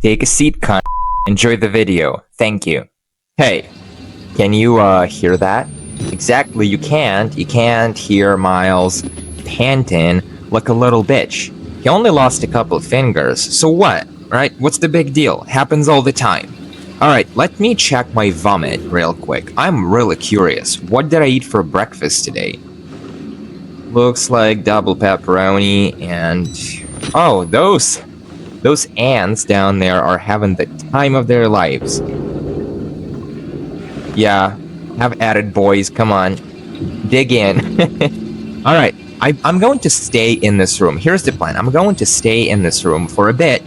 Take a seat, cunt. Enjoy the video. Thank you. Hey, can you hear that? Exactly, you can't. You can't hear Miles panting like a little bitch. He only lost a couple of fingers, so what? Right? What's the big deal? Happens all the time. Alright, let me check my vomit real quick. I'm really curious. What did I eat for breakfast today? Looks like double pepperoni and... Oh, those ants down there are having the time of their lives. Yeah, have at it, boys. Come on. Dig in. Alright, I'm going to stay in this room. Here's the plan. I'm going to stay in this room for a bit.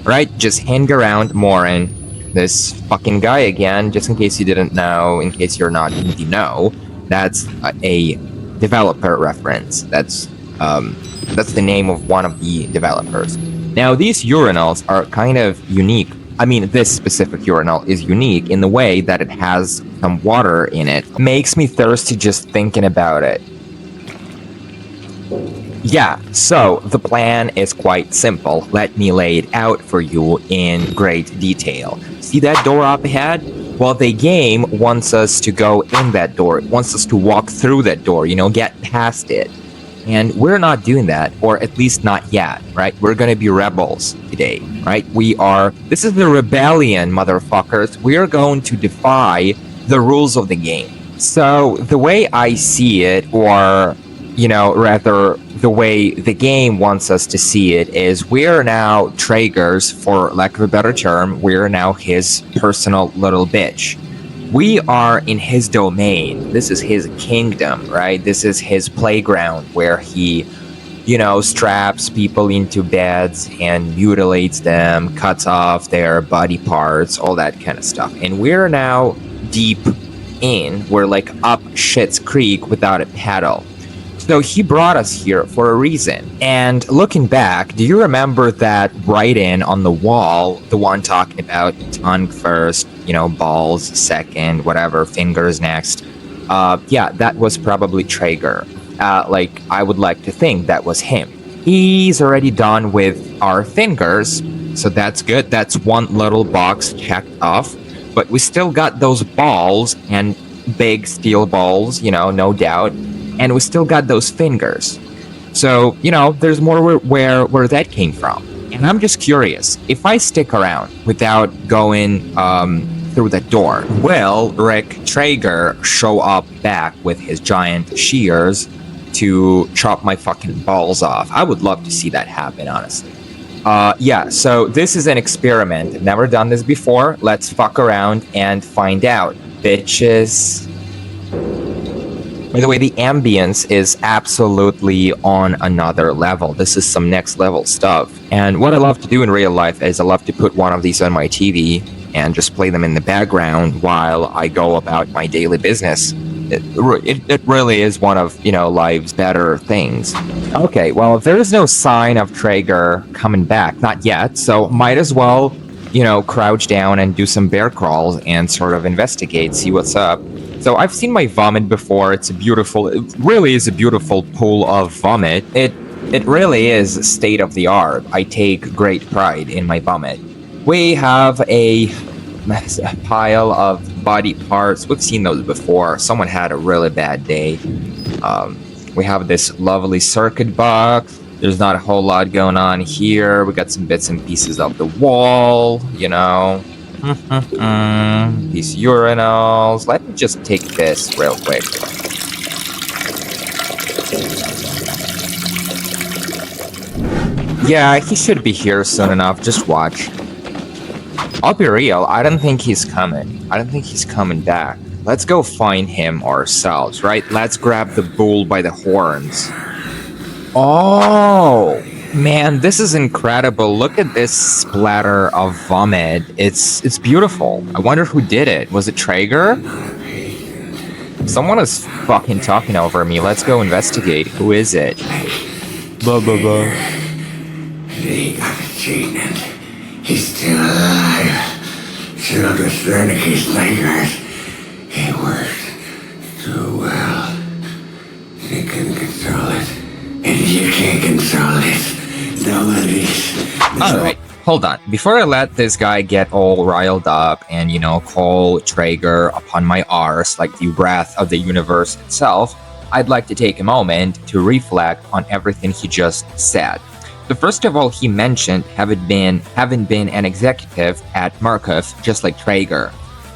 Right? Just hang around more and this fucking guy again, just in case you didn't know, in case you're not in the know, that's a developer reference. That's the name of one of the developers. Now, these urinals are kind of unique. I mean, this specific urinal is unique in the way that it has some water in it. Makes me thirsty just thinking about it. Yeah, so the plan is quite simple. Let me lay it out for you in great detail. See that door up ahead? Well, the game wants us to go in that door. It wants us to walk through that door, get past it. And we're not doing that, or at least not yet, right? We're gonna be rebels today, right? This is the rebellion, motherfuckers. We are going to defy the rules of the game. So the way I see it, or, rather the way the game wants us to see it, is we are now Traeger's, for lack of a better term, we are now his personal little bitch. We are in his domain. This is his kingdom, right? This is his playground where he, straps people into beds and mutilates them, cuts off their body parts, all that kind of stuff. And we're now deep in. We're like up Shit's Creek without a paddle. So he brought us here for a reason. And looking back, do you remember that write-in on the wall, the one talking about tongue first, balls second, whatever, fingers next? Yeah, that was probably Traeger. I would like to think that was him. He's already done with our fingers, so that's good. That's one little box checked off. But we still got those balls, and big steel balls, no doubt. And we still got those fingers. So, there's more where that came from. And I'm just curious, if I stick around without going through that door, will Rick Traeger show up back with his giant shears to chop my fucking balls off? I would love to see that happen, honestly. Yeah, so this is an experiment. I've never done this before. Let's fuck around and find out, bitches. By the way, the ambience is absolutely on another level. This is some next level stuff. And what I love to do in real life is I love to put one of these on my TV and just play them in the background while I go about my daily business. It really is one of, life's better things. Okay, well, if there is no sign of Traeger coming back, not yet, so might as well, crouch down and do some bear crawls and sort of investigate, see what's up. So I've seen my vomit before. It really is a beautiful pool of vomit. It really is state of the art. I take great pride in my vomit. We have a pile of body parts. We've seen those before. Someone had a really bad day. We have this lovely circuit box. There's not a whole lot going on here. We got some bits and pieces of the wall, These urinals. Let me just take this real quick. Yeah, he should be here soon enough. Just watch. I'll be real. I don't think he's coming. I don't think he's coming back. Let's go find him ourselves, right? Let's grab the bull by the horns. Oh, man, this is incredible. Look at this splatter of vomit. It's beautiful. I wonder who did it. Was it Traeger? Someone is fucking talking over me. Let's go investigate. Who is it? Blah, blah, blah. He got the gene and he's still alive. Children's Wernicke's fingers. He works too well. They couldn't control it. And you can't control it. Nobody's. Alright. Hold on. Before I let this guy get all riled up and, call Traeger upon my arse like the wrath of the universe itself, I'd like to take a moment to reflect on everything he just said. So first of all, he mentioned having been an executive at Markov, just like Traeger.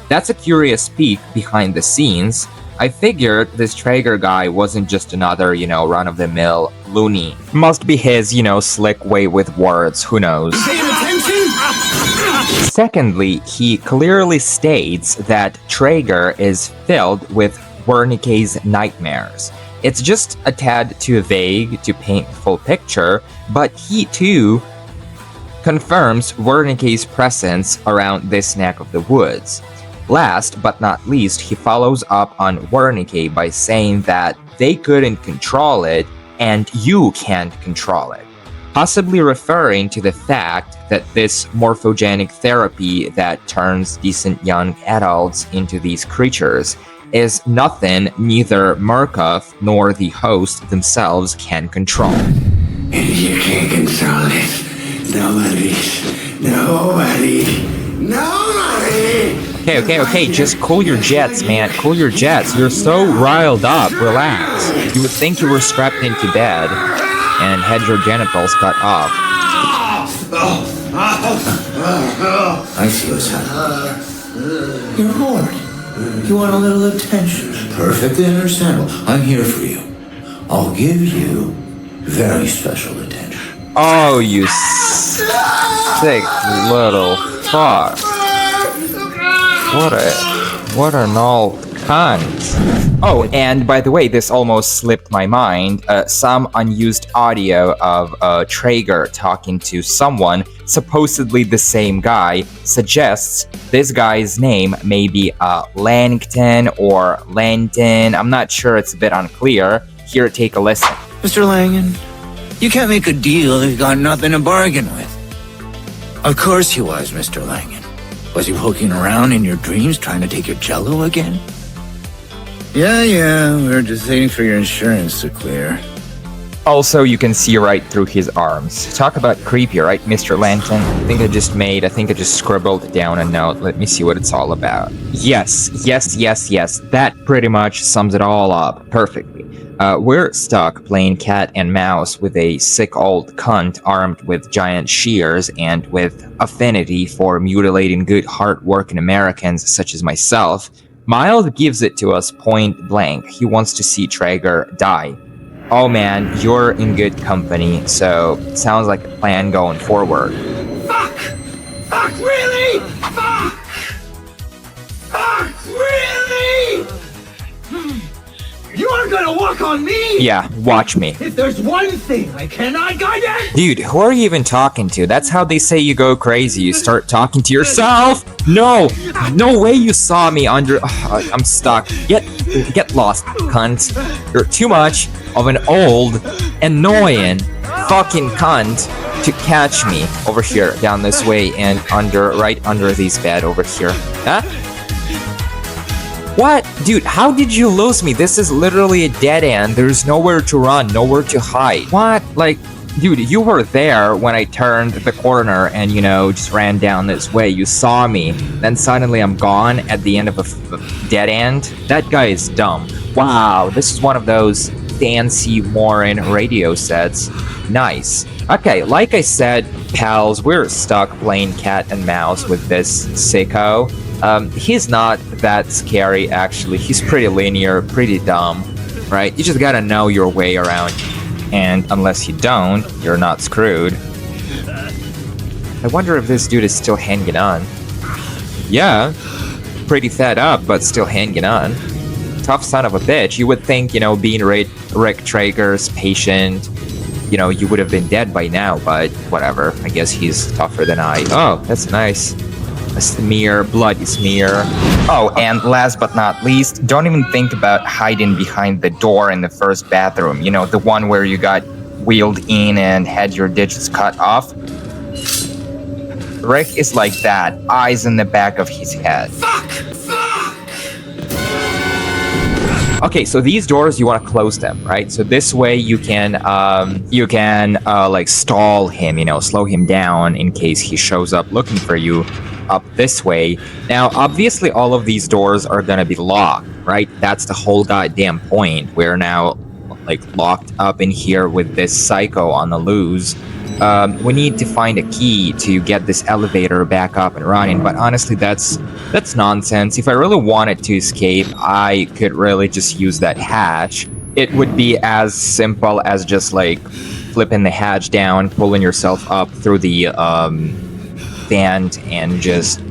That's a curious peek behind the scenes. I figured this Traeger guy wasn't just another, run-of-the-mill loony. Must be his, slick way with words, who knows. Paying attention? Secondly, he clearly states that Traeger is filled with Wernicke's nightmares. It's just a tad too vague to paint the full picture, but he too confirms Wernicke's presence around this neck of the woods. Last but not least, he follows up on Wernicke by saying that they couldn't control it and you can't control it, possibly referring to the fact that this morphogenic therapy that turns decent young adults into these creatures is nothing neither Markov nor the host themselves can control. And you can't control it. Nobody. Okay, just cool your jets, man. Cool your jets. You're so riled up. Relax. You would think you were strapped into bed and had your genitals cut off. I see what's happening. You're horny. You want a little attention. Perfectly understandable. I'm here for you. I'll give you very special attention. Oh, you sick little fuck. What an old cunt. Oh, and by the way, this almost slipped my mind. Some unused audio of Traeger talking to someone, supposedly the same guy, suggests this guy's name may be Langton or Langton. I'm not sure, it's a bit unclear. Here, take a listen. Mr. Langan, you can't make a deal if you got nothing to bargain with. Of course he was, Mr. Langan. Was he poking around in your dreams trying to take your jello again? Yeah, we were just waiting for your insurance to clear. Also, you can see right through his arms. Talk about creepy, right, Mr. Langton? I think I just scribbled down a note. Let me see what it's all about. Yes. That pretty much sums it all up perfectly. We're stuck playing cat and mouse with a sick old cunt armed with giant shears and with affinity for mutilating good hard-working Americans such as myself. Miles gives it to us point blank. He wants to see Traeger die. Oh man, you're in good company, so it sounds like a plan going forward. Fuck, really? Fuck, really? You aren't gonna walk on me? Yeah, watch me. If there's one thing I cannot guide at... Dude, who are you even talking to? That's how they say you go crazy. You start talking to yourself? No way you saw me under... I'm stuck. Get lost, cunt. You're too much of an old, annoying fucking cunt to catch me over here, down this way, and right under this bed over here. Huh? What? Dude, how did you lose me? This is literally a dead end. There's nowhere to run, nowhere to hide. What? Like, dude, you were there when I turned the corner and, just ran down this way. You saw me. Then suddenly I'm gone at the end of a dead end? That guy is dumb. Wow, this is one of those fancy Warren radio sets. Nice. Okay, like I said, pals, we're stuck playing cat and mouse with this sicko. He's not that scary, actually. He's pretty linear, pretty dumb, right? You just gotta know your way around, and unless you don't, you're not screwed. I wonder if this dude is still hanging on. Yeah, pretty fed up, but still hanging on. Tough son of a bitch. You would think, being Rick Traeger's patient, you would have been dead by now, but whatever. I guess he's tougher than I. Oh, that's nice. A smear, bloody smear. Oh, and last but not least, don't even think about hiding behind the door in the first bathroom. The one where you got wheeled in and had your digits cut off. Rick is like that, eyes in the back of his head. Fuck! Okay, so these doors, you want to close them, right? So this way you can like stall him, slow him down in case he shows up looking for you up this way. Now, obviously all of these doors are going to be locked, right? That's the whole goddamn point. We're now like locked up in here with this psycho on the loose. We need to find a key to get this elevator back up and running, but honestly, that's nonsense. If I really wanted to escape, I could really just use that hatch. It would be as simple as just like flipping the hatch down, pulling yourself up through the vent, and just,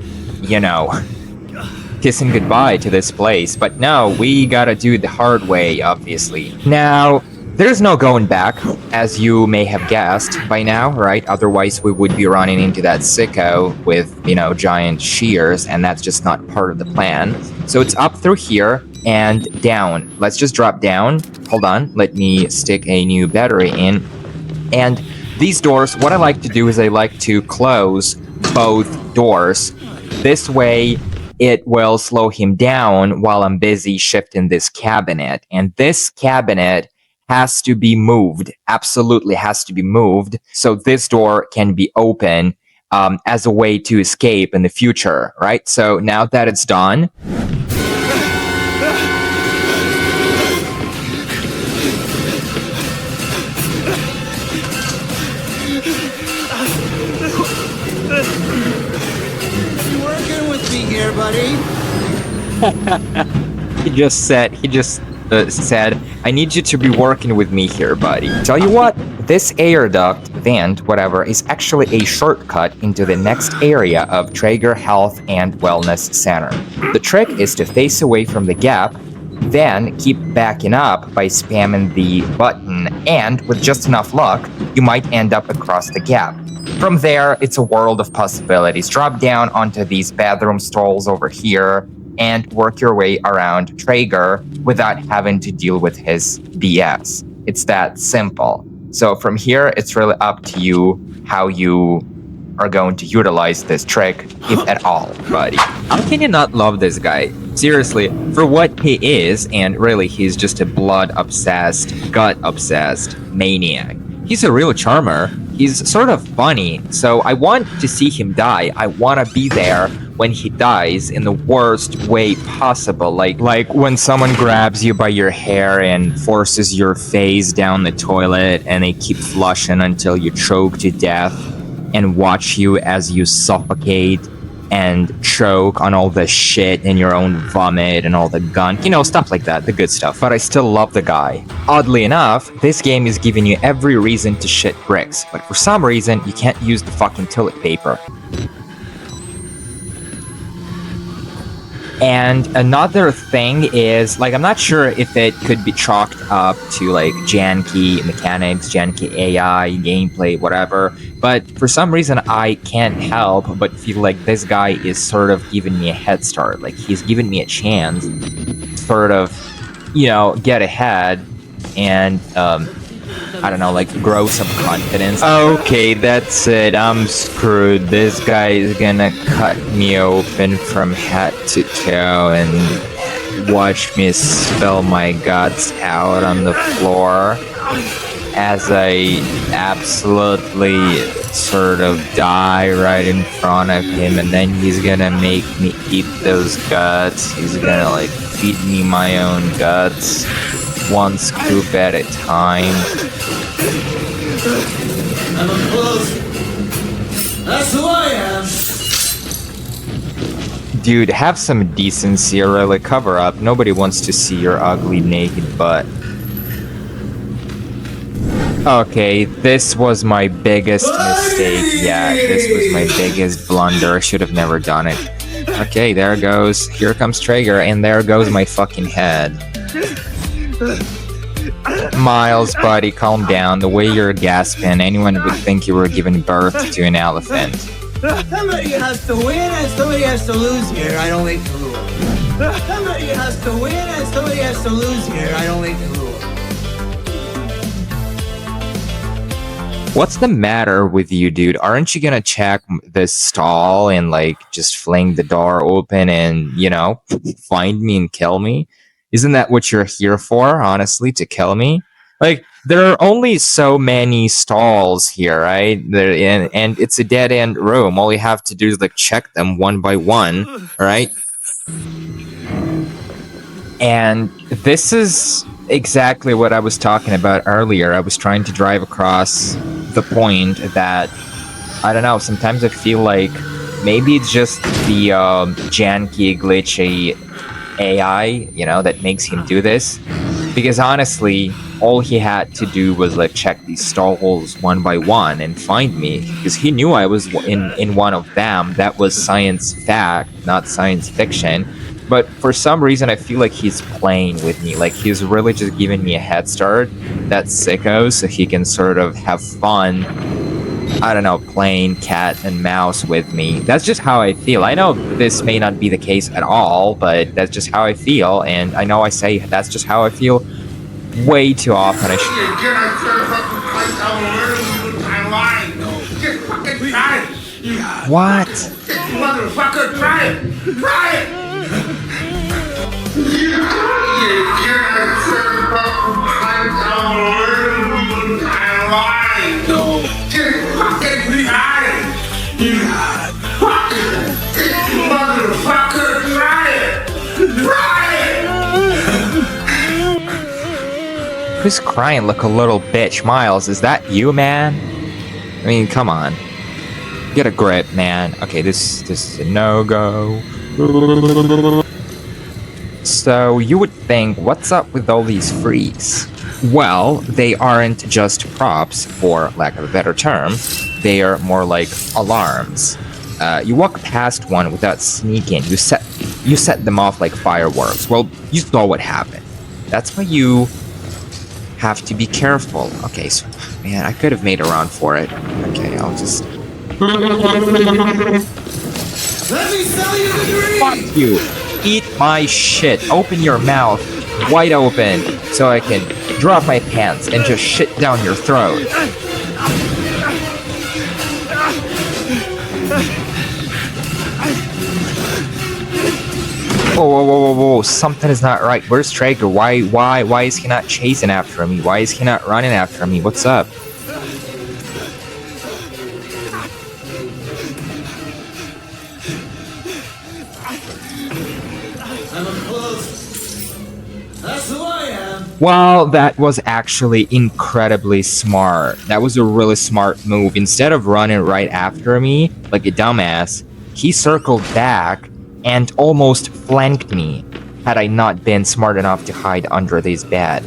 kissing goodbye to this place. But no, we gotta do it the hard way, obviously. Now, there's no going back, as you may have guessed by now, right? Otherwise, we would be running into that sicko with, giant shears, and that's just not part of the plan. So it's up through here and down. Let's just drop down. Hold on, let me stick a new battery in. And these doors, what I like to do is I like to close both doors. This way, it will slow him down while I'm busy shifting this cabinet. And this cabinet has to be moved, absolutely has to be moved, so this door can be open as a way to escape in the future, right? So now that it's done, You working with me here, buddy? he just said, I need you to be working with me here, buddy. Tell you what, this air duct, vent, whatever, is actually a shortcut into the next area of Traeger Health and Wellness Center. The trick is to face away from the gap, then keep backing up by spamming the button, and with just enough luck, you might end up across the gap. From there, it's a world of possibilities. Drop down onto these bathroom stalls over here, and work your way around Traeger without having to deal with his BS. It's that simple. So from here, it's really up to you how you are going to utilize this trick, if at all, buddy. How can you not love this guy? Seriously, for what he is, and really he's just a blood-obsessed, gut-obsessed maniac. He's a real charmer. He's sort of funny, so I want to see him die. I want to be there when he dies in the worst way possible. Like when someone grabs you by your hair and forces your face down the toilet and they keep flushing until you choke to death and watch you as you suffocate and choke on all the shit in your own vomit and all the gunk, stuff like that, the good stuff. But I still love the guy. Oddly enough, this game is giving you every reason to shit bricks, but for some reason, you can't use the fucking toilet paper. And another thing is, I'm not sure if it could be chalked up to, janky mechanics, janky AI, gameplay, whatever, but for some reason I can't help but feel like this guy is sort of giving me a head start. He's giving me a chance to sort of, get ahead and, grow some confidence. Okay, that's it. I'm screwed. This guy is gonna cut me open from head to toe and watch me spill my guts out on the floor as I absolutely sort of die right in front of him, and then he's gonna make me eat those guts. He's gonna feed me my own guts, one scoop at a time. I'm up close. That's who I am. Dude, have some decency or really cover up. Nobody wants to see your ugly naked butt. Okay, this was my biggest mistake. Yeah, this was my biggest blunder. I should have never done it. Okay, there goes. Here comes Traeger, and there goes my fucking head. Miles, buddy, calm down. The way you're gasping, anyone would think you were giving birth to an elephant. Somebody has to win and somebody has to lose here. I don't like the rule. Somebody has to win and somebody has to lose here. I don't like the rule. What's the matter with you, dude? Aren't you gonna check this stall and just fling the door open and, find me and kill me? Isn't that what you're here for, honestly, to kill me? Like, there are only so many stalls here, right? And it's a dead end room. All you have to do is like check them one by one, right? And this is exactly what I was talking about earlier. I was trying to drive across the point that, I don't know, sometimes I feel like maybe it's just the janky, glitchy AI, you know, that makes him do this. Because honestly, all he had to do was like check these stalls one by one and find me, because he knew I was in one of them. That was science fact, not science fiction. But for some reason, I feel like he's playing with me. Like, he's really just giving me a head start. That's sicko, so he can sort of have fun, I don't know, playing cat and mouse with me. That's just how I feel. I know this may not be the case at all, but that's just how I feel. And I know I say that's just how I feel way too often. I What? Motherfucker, try it! Try it! Who's crying like a little bitch? Miles, is that you, man? I mean, come on. Get a grip, man. Okay, this is a no-go. So, you would think, what's up with all these freaks? Well, they aren't just props, for lack of a better term. They are more like alarms. You walk past one without sneaking. You set them off like fireworks. Well, you saw what happened. That's why you have to be careful. Okay, so, man, I could have made a run for it. Okay, I'll just... Let me sell you the dream! Fuck you! Eat my shit. Open your mouth wide open so I can drop my pants and just shit down your throat. Whoa, something is not right. Where's Traeger? Why is he not chasing after me? Why is he not running after me? What's up? Well, that was actually incredibly smart. That was a really smart move. Instead of running right after me like a dumbass, he circled back and almost flanked me had I not been smart enough to hide under this bed.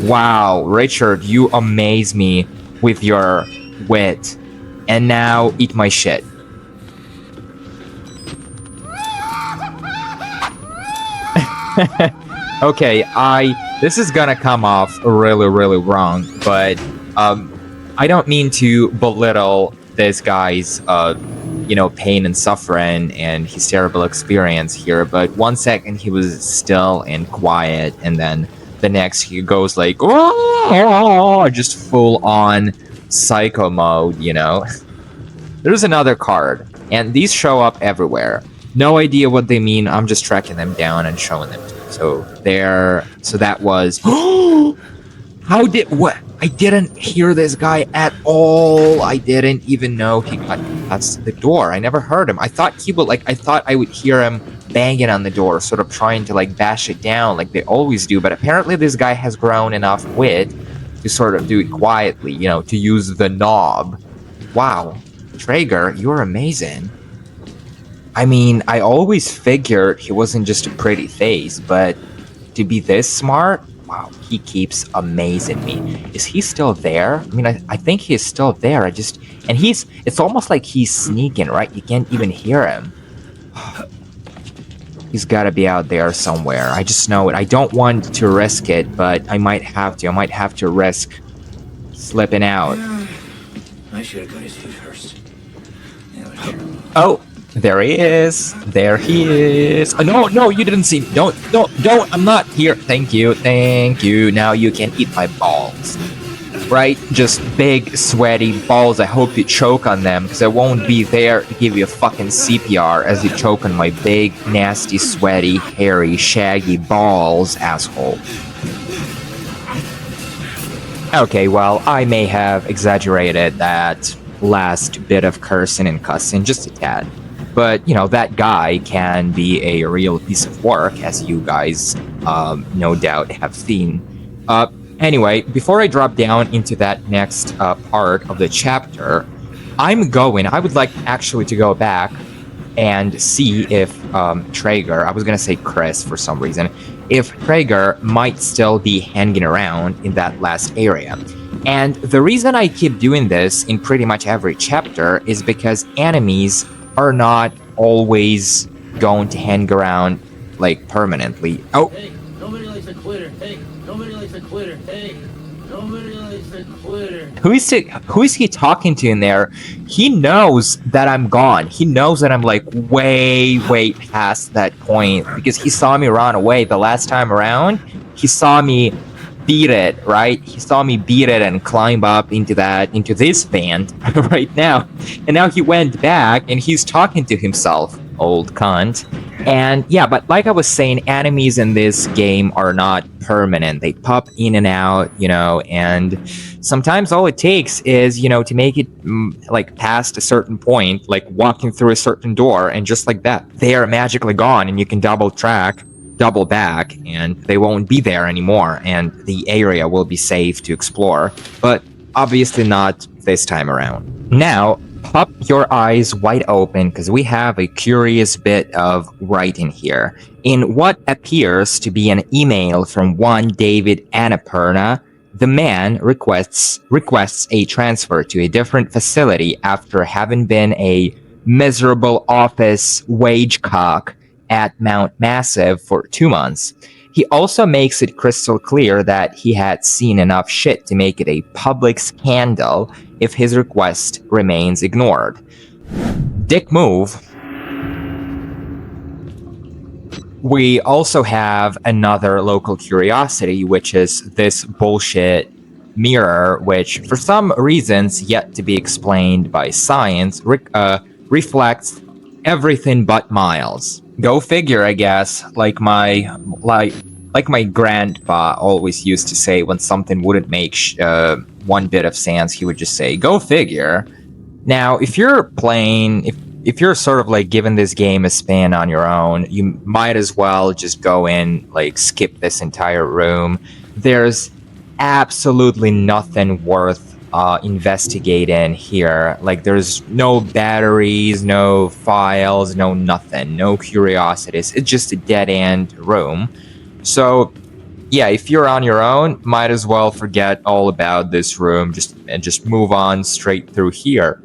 Wow, Richard, you amaze me with your wit. And now, eat my shit. Okay, this is gonna come off really, really wrong, but I don't mean to belittle this guy's pain and suffering and his terrible experience here, but 1 second he was still and quiet, and then the next he goes like, oh, just full on psycho mode, you know. There's another card, and these show up everywhere. No idea what they mean. I'm just tracking them down and showing them to you. So that was what? I didn't hear this guy at all. I didn't even know he got past the door. I never heard him. I thought I would hear him banging on the door, sort of trying to like bash it down like they always do. But apparently this guy has grown enough wit to sort of do it quietly, you know, to use the knob. Wow. Traeger, you're amazing. I mean, I always figured he wasn't just a pretty face, but to be this smart, wow, he keeps amazing me. Is he still there? I mean, I think he's still there. It's almost like he's sneaking, right? You can't even hear him. He's gotta be out there somewhere. I just know it. I don't want to risk it, but I might have to. I might have to risk slipping out. I should have got his feet first. Oh, there he is. There he is. No, you didn't see me. Don't. I'm not here. Thank you. Now you can eat my balls. right? Just big, sweaty balls. I hope you choke on them, because I won't be there to give you a fucking CPR as you choke on my big, nasty, sweaty, hairy, shaggy balls, asshole. Okay, well, I may have exaggerated that last bit of cursing and cussing just a tad. But, you know, that guy can be a real piece of work, as you guys no doubt have seen. Anyway, before I drop down into that next part of the chapter, I would like actually to go back and see if Traeger, I was going to say Chris for some reason, if Traeger might still be hanging around in that last area. And the reason I keep doing this in pretty much every chapter is because enemies are not always going to hang around, like, permanently. Oh! Hey, nobody likes a quitter. Hey, nobody likes a quitter. Hey, nobody likes a quitter. Who is he talking to in there? He knows that I'm gone. He knows that I'm, like, way past that point, because he saw me run away the last time around. He saw me beat it, right? He saw me beat it and climb up into this van right now. And now he went back and he's talking to himself, old cunt. And yeah, but like I was saying, enemies in this game are not permanent. They pop in and out, you know, and sometimes all it takes is, you know, to make it like past a certain point, like walking through a certain door, and just like that, they are magically gone, and you can double back, and they won't be there anymore, and the area will be safe to explore, but obviously not this time around. Now, pop your eyes wide open, because we have a curious bit of writing here. In what appears to be an email from one David Annapurna, the man requests a transfer to a different facility after having been a miserable office wage cock at Mount Massive for 2 months. He also makes it crystal clear that he had seen enough shit to make it a public scandal if his request remains ignored. Dick move. We also have another local curiosity, which is this bullshit mirror, which for some reasons yet to be explained by science, reflects everything but Miles. Go figure, I guess. Like my grandpa always used to say when something wouldn't make one bit of sense, he would just say, "Go figure." Now, if you're playing, if you're sort of like giving this game a spin on your own, you might as well just go in, like, skip this entire room. There's absolutely nothing worth investigating here. Like, there's no batteries, no files, no nothing, no curiosities. It's just a dead-end room. So yeah, if you're on your own, might as well forget all about this room, just move on straight through here,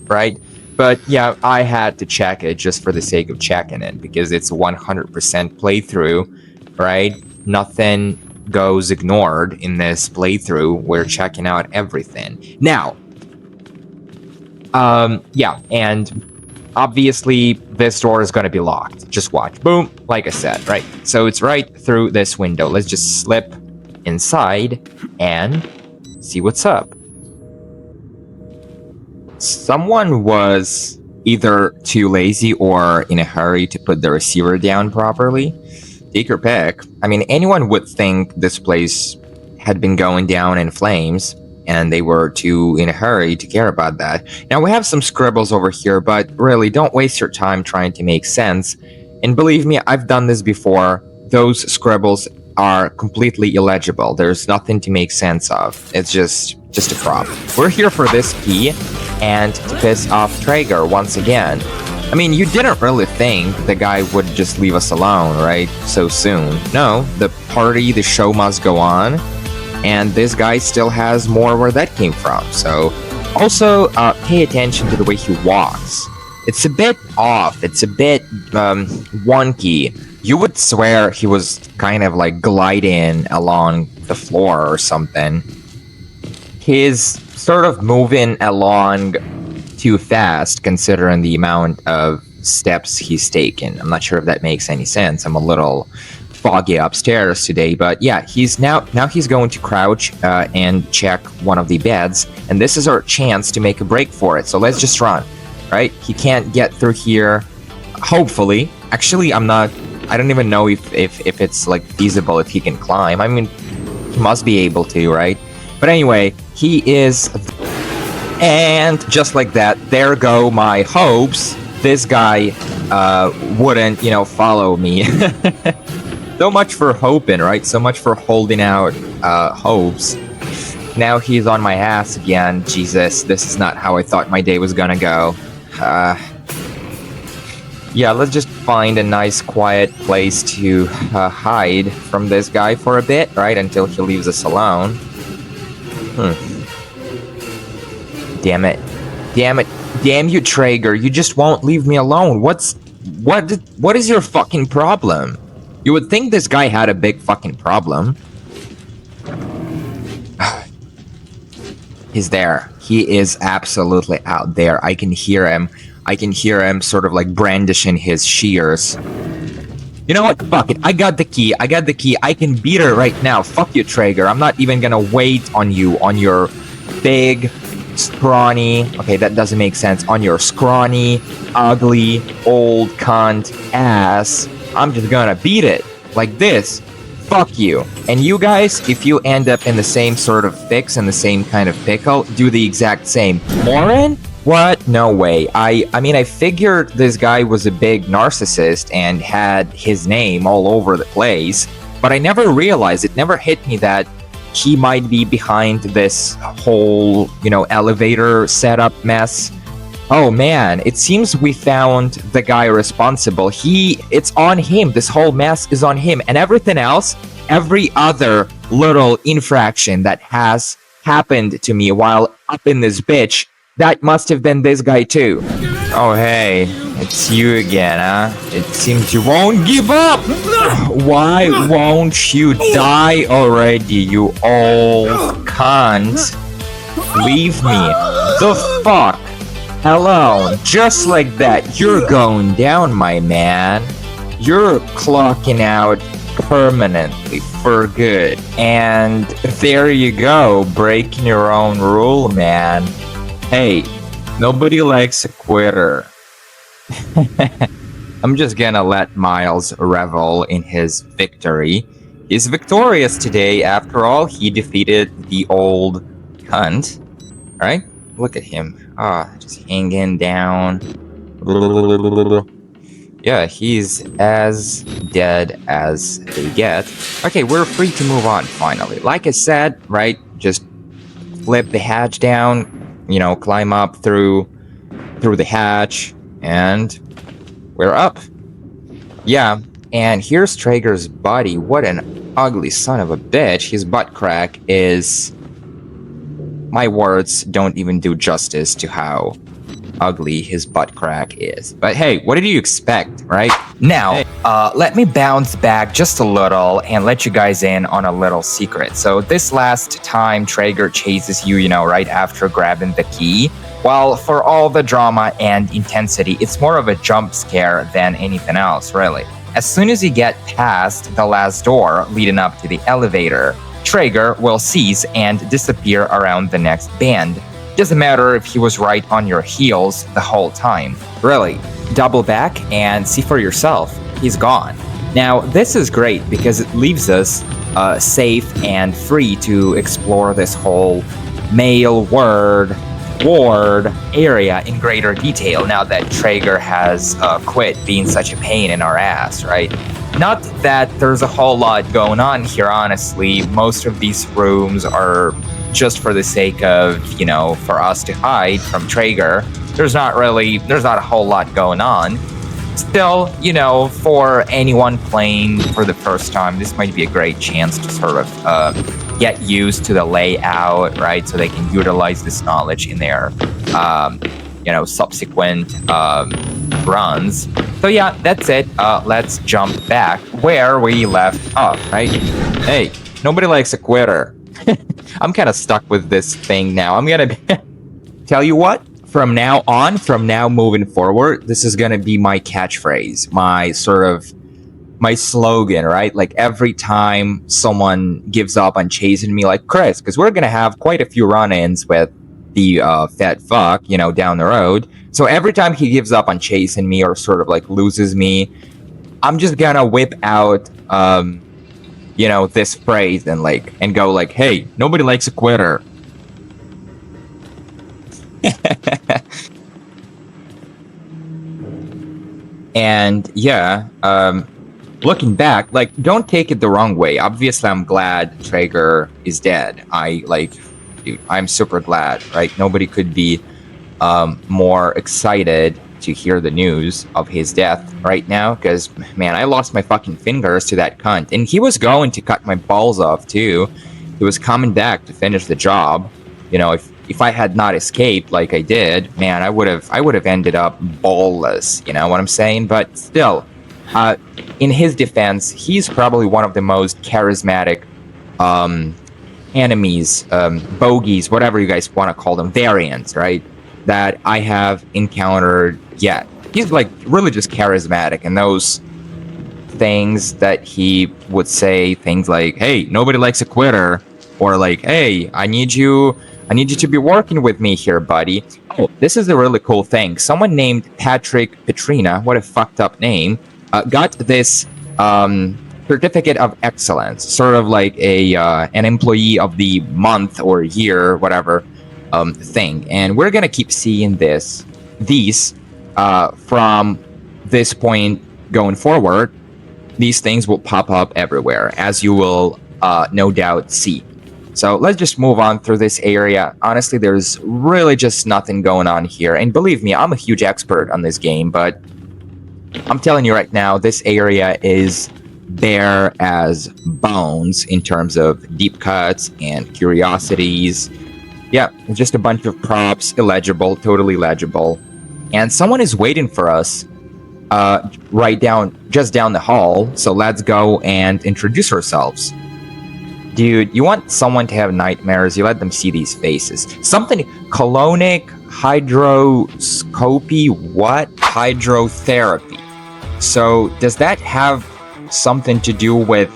right? But yeah, I had to check it just for the sake of checking it, because it's 100% playthrough, right? Nothing goes ignored in this playthrough. We're checking out everything. Now, yeah, and obviously this door is going to be locked. Just watch. Boom, like I said, right? So it's right through this window. Let's just slip inside and see what's up. Someone was either too lazy or in a hurry to put the receiver down properly. Take your pick. I mean, anyone would think this place had been going down in flames, and they were too in a hurry to care about that. Now, we have some scribbles over here, but really, don't waste your time trying to make sense. And believe me, I've done this before. Those scribbles are completely illegible. There's nothing to make sense of. It's just a prop. We're here for this key, and to piss off Traeger once again. I mean, you didn't really think the guy would just leave us alone, right? So soon. No, the show must go on. And this guy still has more where that came from. So, also, pay attention to the way he walks. It's a bit off. It's a bit wonky. You would swear he was kind of like gliding along the floor or something. He's sort of moving along too fast, considering the amount of steps he's taken. I'm not sure if that makes any sense. I'm a little foggy upstairs today, but yeah, he's now he's going to crouch and check one of the beds, and this is our chance to make a break for it. So let's just run, right? He can't get through here, hopefully. Actually, I don't even know if it's like feasible if he can climb. I mean, he must be able to, right? But anyway, he is, and just like that, there go my hopes. This guy wouldn't, follow me. So much for hoping, right? So much for holding out hopes. Now he's on my ass again. Jesus, this is not how I thought my day was gonna go. Yeah, let's just find a nice quiet place to hide from this guy for a bit, right? Until he leaves us alone. Damn it. Damn you, Traeger. You just won't leave me alone. What is your fucking problem? You would think this guy had a big fucking problem. He's there. He is absolutely out there. I can hear him. I can hear him sort of like brandishing his shears. You know what? Fuck it. I got the key. I can beat her right now. Fuck you, Traeger. I'm not even gonna wait on you, on your big, scrawny... Okay, that doesn't make sense. On your scrawny, ugly, old cunt ass. I'm just gonna beat it. Like this. Fuck you. And you guys, if you end up in the same sort of fix and the same kind of pickle, do the exact same. Morin? What? No way. I mean, I figured this guy was a big narcissist and had his name all over the place, but I never realized, it never hit me that he might be behind this whole, elevator setup mess. Oh man, it seems we found the guy responsible. It's on him. This whole mess is on him. And everything else, every other little infraction that has happened to me while up in this bitch, that must have been this guy too. Oh hey, it's you again, huh? It seems you won't give up! Why won't you die already, you old cunt? Leave me the fuck alone. Just like that, you're going down, my man. You're clocking out permanently for good. And there you go, breaking your own rule, man. Hey, nobody likes a quitter. I'm just gonna let Miles revel in his victory. He's victorious today, after all. He defeated the old cunt. Right? Look at him. Just hanging down. Yeah, he's as dead as they get. Okay, we're free to move on, finally. Like I said, right, just flip the hatch down, climb up through the hatch, and we're up. Yeah, and here's Traeger's body. What an ugly son of a bitch. His butt crack is... My words don't even do justice to how ugly his butt crack is. But hey, what did you expect, right? Now, let me bounce back just a little and let you guys in on a little secret. So this last time Traeger chases you, right after grabbing the key, well, for all the drama and intensity, it's more of a jump scare than anything else, really. As soon as you get past the last door leading up to the elevator, Traeger will cease and disappear around the next bend. Doesn't matter if he was right on your heels the whole time. Really, double back and see for yourself. He's gone. Now, this is great because it leaves us safe and free to explore this whole male ward area in greater detail now that Traeger has quit being such a pain in our ass, right? Not that there's a whole lot going on here, honestly. Most of these rooms are just for the sake of, for us to hide from Traeger. There's not a whole lot going on. Still, for anyone playing for the first time, this might be a great chance to sort of get used to the layout, right? So they can utilize this knowledge in their, subsequent runs. So yeah, that's it. Let's jump back where we left off, right? Hey, nobody likes a quitter. I'm kind of stuck with this thing now. I'm gonna tell you what, from now moving forward, this is gonna be my catchphrase, my slogan, right? Like every time someone gives up on chasing me, like Chris, because we're gonna have quite a few run-ins with the fat fuck, you know, down the road. So every time he gives up on chasing me or sort of like loses me, I'm just gonna whip out, you know, this phrase and go like, "Hey, nobody likes a quitter." And yeah, looking back, like, don't take it the wrong way. Obviously, I'm glad Traeger is dead. Dude, I'm super glad, right? Nobody could be more excited to hear the news of his death right now, because, man, I lost my fucking fingers to that cunt. And he was going to cut my balls off, too. He was coming back to finish the job. You know, if I had not escaped like I did, man, I would have ended up ballless. You know what I'm saying? But still, in his defense, he's probably one of the most charismatic enemies, bogeys, whatever you guys want to call them, variants, right? That I have encountered yet. He's like really just charismatic, and those things that he would say, things like, "Hey, nobody likes a quitter," or like, "Hey, I need you to be working with me here, buddy." Oh, this is a really cool thing. Someone named Patrick Petrina, what a fucked up name, got this certificate of excellence, sort of like an employee of the month or year, whatever thing. And we're gonna keep seeing these from this point going forward. These things will pop up everywhere, as you will no doubt see. So let's just move on through this area. Honestly, there's really just nothing going on here. And believe me, I'm a huge expert on this game, but I'm telling you right now, this area is bare as bones in terms of deep cuts and curiosities. Yeah, just a bunch of props, illegible, totally legible. And someone is waiting for us just down the hall. So let's go and introduce ourselves. Dude, you want someone to have nightmares, you let them see these faces. Something, colonic hydroscopy, what? Hydrotherapy. So does that have something to do with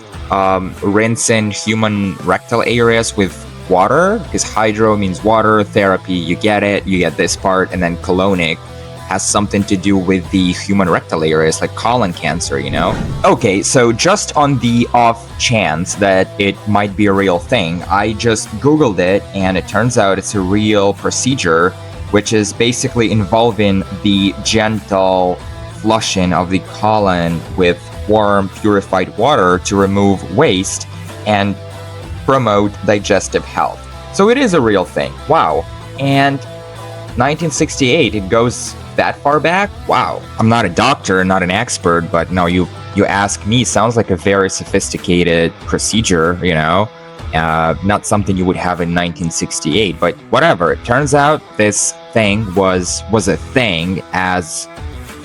rinsing human rectal areas with water? Because hydro means water, therapy, you get it, you get this part, and then colonic has something to do with the human rectal areas, like colon cancer, you know? Okay, so just on the off chance that it might be a real thing, I just Googled it, and it turns out it's a real procedure, which is basically involving the gentle flushing of the colon with warm, purified water to remove waste and promote digestive health. So it is a real thing. Wow. And 1968, it goes that far back? Wow. I'm not a doctor, not an expert, but no, you ask me, sounds like a very sophisticated procedure, you know? Not something you would have in 1968, but whatever. It turns out this thing was a thing as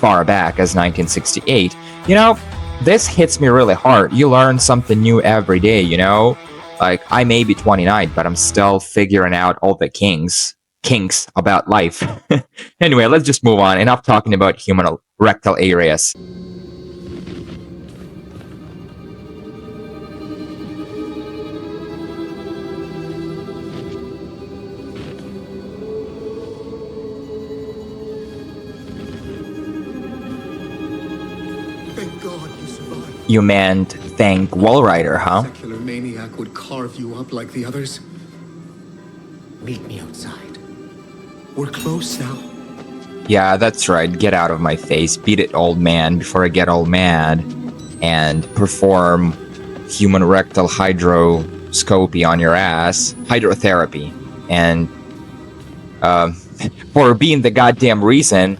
far back as 1968. You know, this hits me really hard. You learn something new every day, you know? Like, I may be 29, but I'm still figuring out all the kinks about life. Anyway, let's just move on. Enough talking about human rectal areas. Thank God you survived. You meant thank Wallrider, huh? Secular maniac would carve you up like the others. Meet me outside. We're close now. Yeah, that's right. Get out of my face. Beat it, old man, before I get all mad and perform human rectal hydroscopy on your ass. Hydrotherapy. And for being the goddamn reason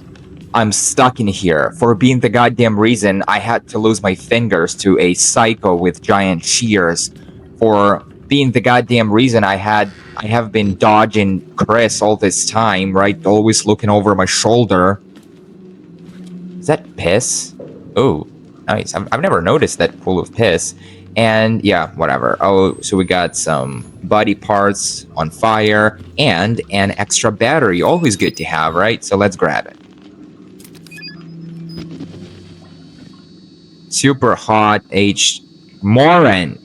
I'm stuck in here, for being the goddamn reason I had to lose my fingers to a psycho with giant shears, for being the goddamn reason I have been dodging Chris all this time, right? Always looking over my shoulder. Is that piss? Oh, nice. I've never noticed that pool of piss. And yeah, whatever. Oh, so we got some body parts on fire and an extra battery. Always good to have, right? So let's grab it. Super hot H. Morin.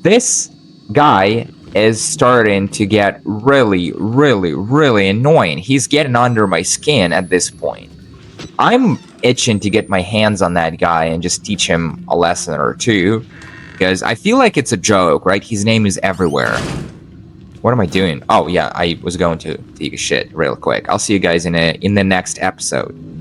This guy is starting to get really, really, really annoying. He's getting under my skin at this point. I'm itching to get my hands on that guy and just teach him a lesson or two. Because I feel like it's a joke, right? His name is everywhere. What am I doing? Oh, yeah, I was going to take a shit real quick. I'll see you guys in the next episode.